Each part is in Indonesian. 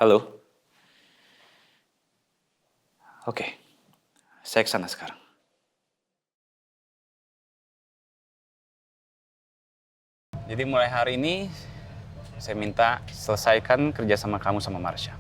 Halo? Oke, saya kesana sekarang. Jadi mulai hari ini, saya minta selesaikan kerjasama kamu sama Marsha.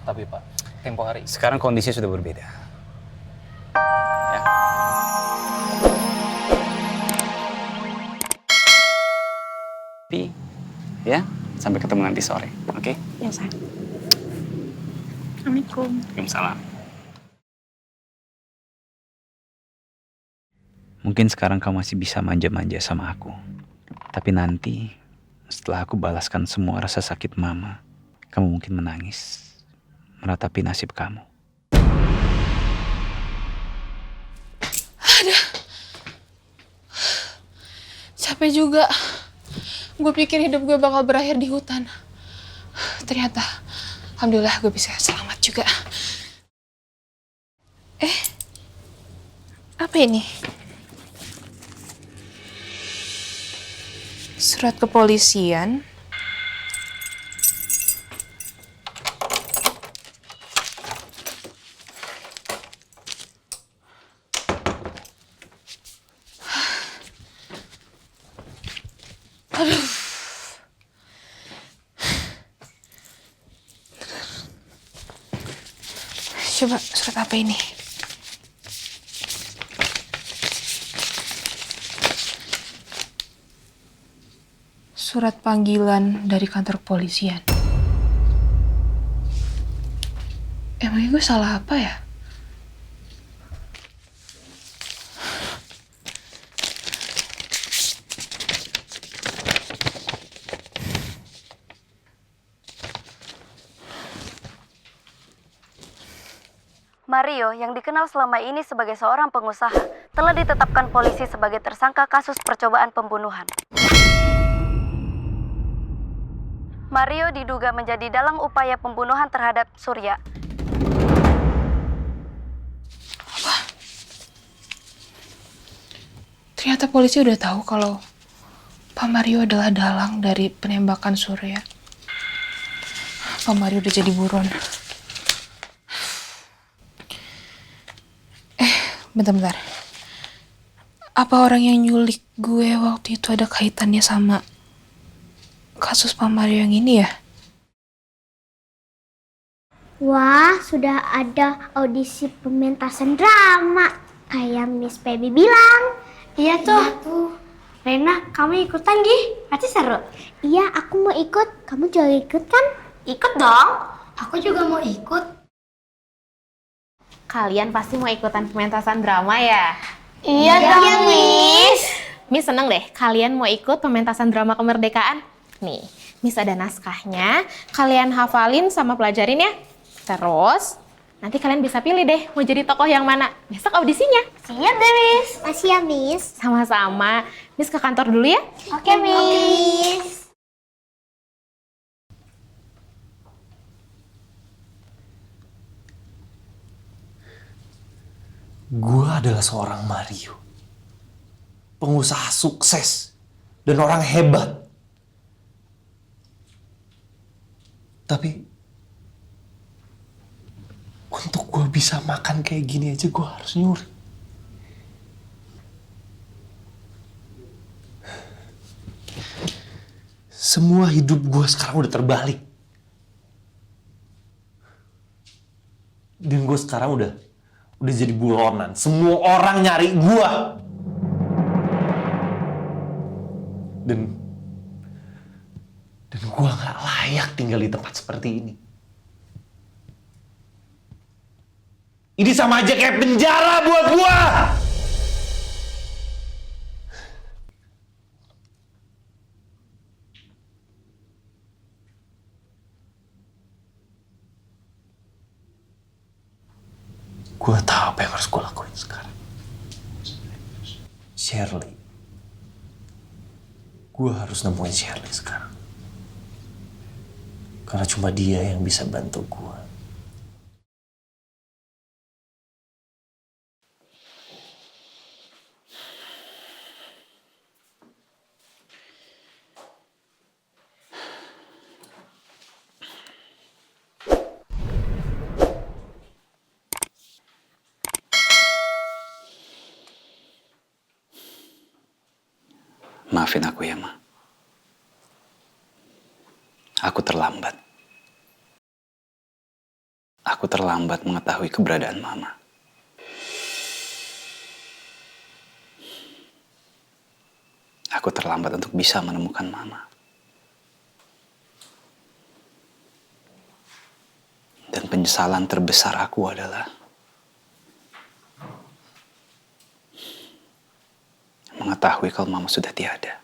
Tapi Pak, tempo hari. Sekarang kondisi sudah berbeda. Ya. Tapi, ya, sampai ketemu nanti sore, oke? Ya, sayang. Assalamualaikum. Waalaikumsalam. Mungkin sekarang kamu masih bisa manja-manja sama aku. Tapi nanti, setelah aku balaskan semua rasa sakit mama, kamu mungkin menangis, meratapi nasib kamu. Capek juga. Gue pikir hidup gue bakal berakhir di hutan. Ternyata, alhamdulillah gue bisa selamat juga. Apa ini? Surat kepolisian. Aduh. Coba surat apa ini? Surat panggilan dari kantor kepolisian. Emangnya gue salah apa ya? Mario, yang dikenal selama ini sebagai seorang pengusaha, telah ditetapkan polisi sebagai tersangka kasus percobaan pembunuhan. Mario diduga menjadi dalang upaya pembunuhan terhadap Surya. Apa? Ternyata polisi udah tahu kalau Pak Mario adalah dalang dari penembakan Surya. Pak Mario udah jadi buron. Bentar. Apa orang yang nyulik gue waktu itu ada kaitannya sama kasus Pak Mario yang ini ya? Wah, sudah ada audisi pementasan drama. Kayak Miss Baby bilang. Iya tuh. Rena, kamu ikutan, Gi? Pasti seru. Iya, aku mau ikut. Kamu juga ikut kan? Ikut dong. Aku juga mau ikut. Kalian pasti mau ikutan pementasan drama ya? Iya dong, Miss. Miss seneng deh, kalian mau ikut pementasan drama kemerdekaan? Nih, Miss ada naskahnya, kalian hafalin sama pelajarin ya. Terus, nanti kalian bisa pilih deh mau jadi tokoh yang mana. Besok audisinya. Siap deh, Miss. Masih ya, Miss. Sama-sama. Miss ke kantor dulu ya. Oke, Miss. Gue adalah seorang Mario. Pengusaha sukses. Dan orang hebat. Tapi untuk gue bisa makan kayak gini aja gue harus nyuri. Semua hidup gue sekarang udah terbalik. Dan gue sekarang udah jadi buronan. Semua orang nyari gue. Dan gue gak layak tinggal di tempat seperti ini. Ini sama aja kayak penjara buat gue. Gue tahu apa yang harus gue lakuin sekarang. Shirley. Gue harus nemuin Shirley sekarang. Karena cuma dia yang bisa bantu gue. Maafin aku ya, Ma. Aku terlambat. Aku terlambat mengetahui keberadaan Mama. Aku terlambat untuk bisa menemukan Mama. Dan penyesalan terbesar aku adalah mengetahui kalau Mama sudah tiada.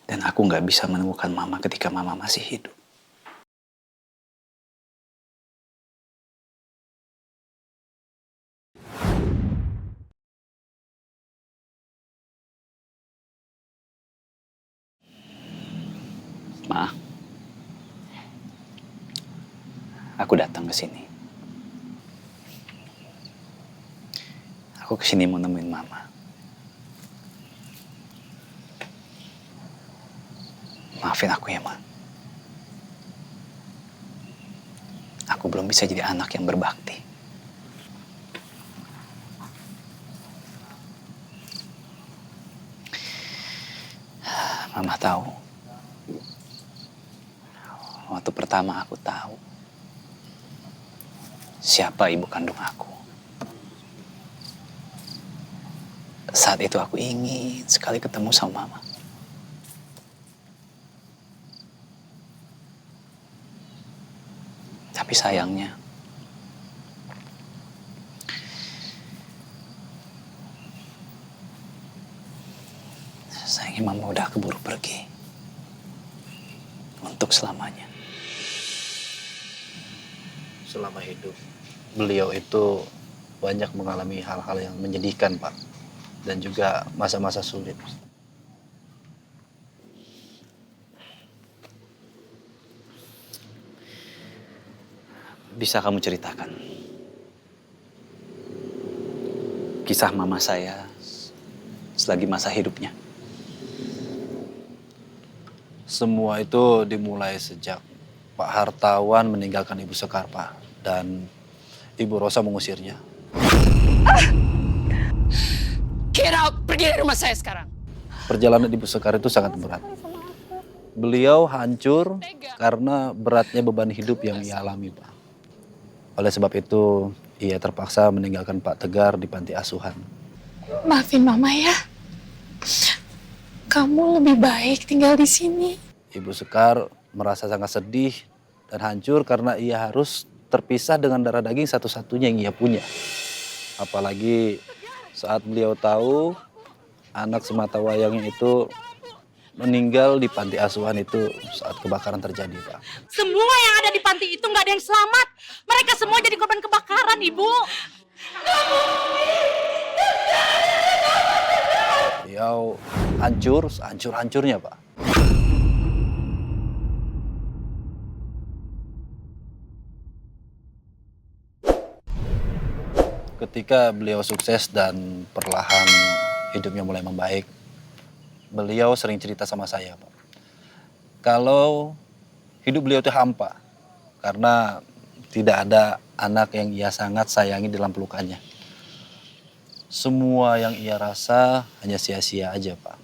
Dan aku nggak bisa menemukan Mama ketika Mama masih hidup. Ma, aku datang ke sini. Aku kesini mau nemuin Mama. Maafin aku ya, Ma. Aku belum bisa jadi anak yang berbakti. Mama tahu. Waktu pertama aku tahu siapa ibu kandung aku. Saat itu aku ingin sekali ketemu sama Mama. Tapi sayangnya, Mama udah keburu pergi. Untuk selamanya. Selama hidup, beliau itu banyak mengalami hal-hal yang menyedihkan, Pak. Dan juga masa-masa sulit. Bisa kamu ceritakan kisah mama saya selagi masa hidupnya? Semua itu dimulai sejak Pak Hartawan meninggalkan Ibu Sekar, Pak. Dan Ibu Rosa mengusirnya. Get out! Pergi dari rumah saya sekarang. Perjalanan Ibu Sekar itu sangat berat. Beliau hancur karena beratnya beban hidup yang ia alami, Pak. Oleh sebab itu, ia terpaksa meninggalkan Pak Tegar di panti asuhan. Maafin Mama ya. Kamu lebih baik tinggal di sini. Ibu Sekar merasa sangat sedih dan hancur karena ia harus terpisah dengan darah daging satu-satunya yang ia punya. Apalagi saat beliau tahu anak sematawayangnya itu meninggal di panti asuhan itu saat kebakaran terjadi, Pak. Semua yang ada di panti itu nggak ada yang selamat. Mereka semua jadi korban kebakaran, Ibu. Beliau hancur, hancur-hancurnya, Pak. Ketika beliau sukses dan perlahan hidupnya mulai membaik, beliau sering cerita sama saya, Pak. Kalau hidup beliau itu hampa, karena tidak ada anak yang ia sangat sayangi dalam pelukannya. Semua yang ia rasa hanya sia-sia aja, Pak.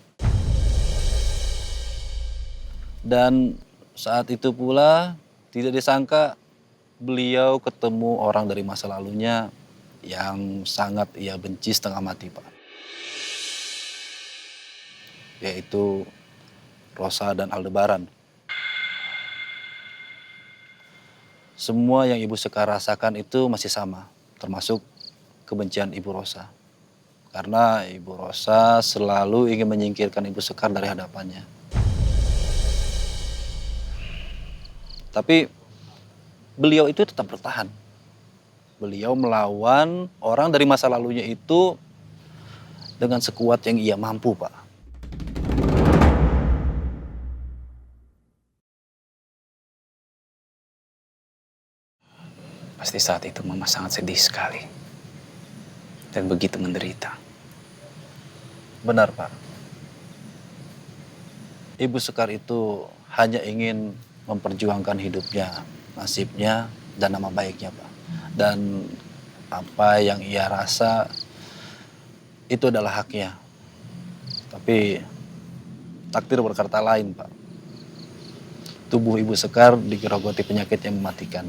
Dan saat itu pula tidak disangka beliau ketemu orang dari masa lalunya yang sangat ia benci setengah mati, Pak. Yaitu Rosa dan Aldebaran. Semua yang Ibu Sekar rasakan itu masih sama, termasuk kebencian Ibu Rosa. Karena Ibu Rosa selalu ingin menyingkirkan Ibu Sekar dari hadapannya. Tapi beliau itu tetap bertahan. Beliau melawan orang dari masa lalunya itu dengan sekuat yang ia mampu, Pak. Pasti saat itu Mama sangat sedih sekali. Dan begitu menderita. Benar, Pak. Ibu Sekar itu hanya ingin memperjuangkan hidupnya, nasibnya, dan nama baiknya, Pak. Dan apa yang ia rasa itu adalah haknya. Tapi takdir berkata lain, Pak. Tubuh Ibu Sekar digerogoti penyakit yang mematikan.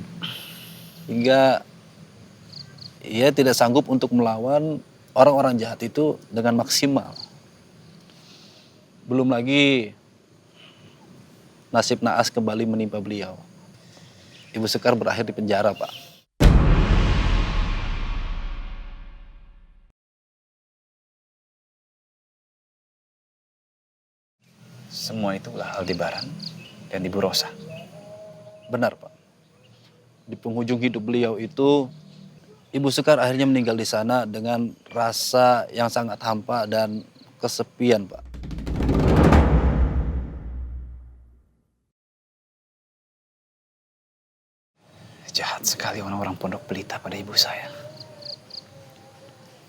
Hingga ia tidak sanggup untuk melawan orang-orang jahat itu dengan maksimal. Belum lagi nasib naas kembali menimpa beliau. Ibu Sekar berakhir di penjara, Pak. Semua itu ulah Aldebaran dan Ibu Rosa. Benar, Pak. Di penghujung hidup beliau itu, Ibu Sekar akhirnya meninggal di sana dengan rasa yang sangat hampa dan kesepian, Pak. Jahat sekali orang-orang Pondok Pelita pada ibu saya.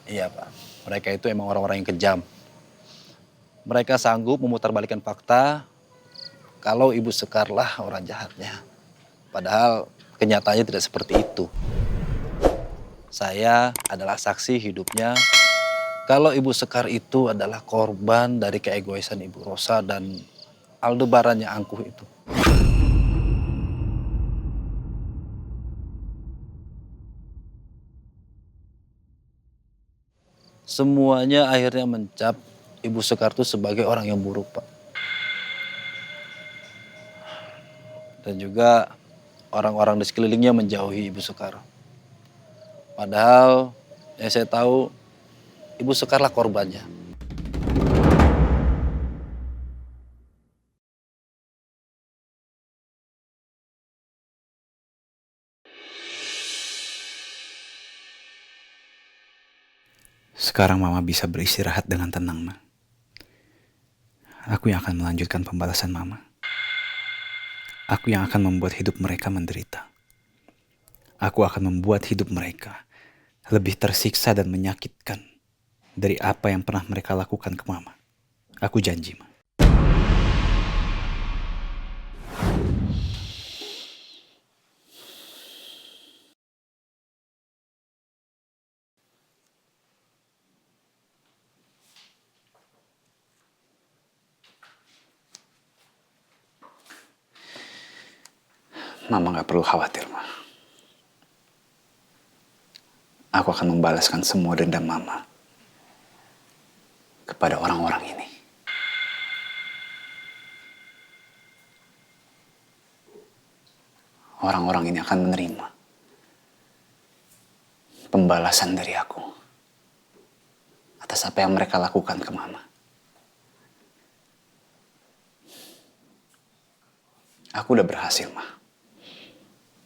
Iya, Pak. Mereka itu emang orang-orang yang kejam. Mereka sanggup memutarbalikkan fakta kalau Ibu Sekarlah orang jahatnya. Padahal kenyataannya tidak seperti itu. Saya adalah saksi hidupnya kalau Ibu Sekar itu adalah korban dari keegoisan Ibu Rosa dan Aldebaran yang angkuh itu. Semuanya akhirnya mencap Ibu Sekar itu sebagai orang yang buruk, Pak. Dan juga orang-orang di sekelilingnya menjauhi Ibu Sekar. Padahal yang saya tahu Ibu Sekarlah korbannya. Sekarang Mama bisa beristirahat dengan tenang, Ma. Aku yang akan melanjutkan pembalasan Mama. Aku yang akan membuat hidup mereka menderita. Aku akan membuat hidup mereka lebih tersiksa dan menyakitkan dari apa yang pernah mereka lakukan ke Mama. Aku janji, Ma. Mama gak perlu khawatir, Ma. Aku akan membalaskan semua dendam Mama kepada orang-orang ini. Orang-orang ini akan menerima pembalasan dari aku atas apa yang mereka lakukan ke Mama. Aku udah berhasil, Ma.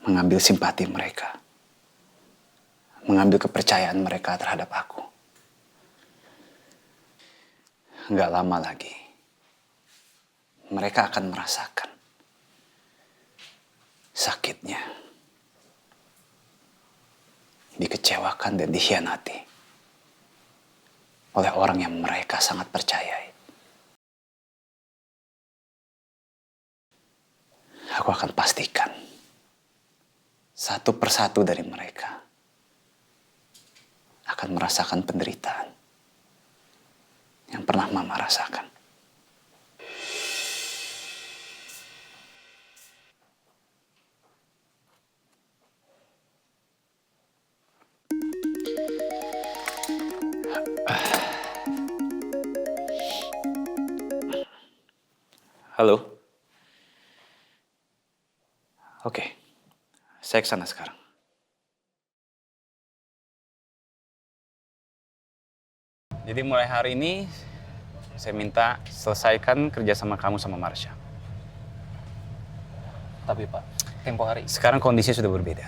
Mengambil simpati mereka. Mengambil kepercayaan mereka terhadap aku. Nggak lama lagi, mereka akan merasakan sakitnya dikecewakan dan dikhianati oleh orang yang mereka sangat percayai. Aku akan pastikan satu persatu dari mereka akan merasakan penderitaan yang pernah Mama rasakan. Halo? Oke, saya ke sana sekarang. Jadi mulai hari ini, saya minta selesaikan kerjasama kamu sama Marsha. Tapi Pak, tempo hari. Sekarang kondisinya sudah berbeda.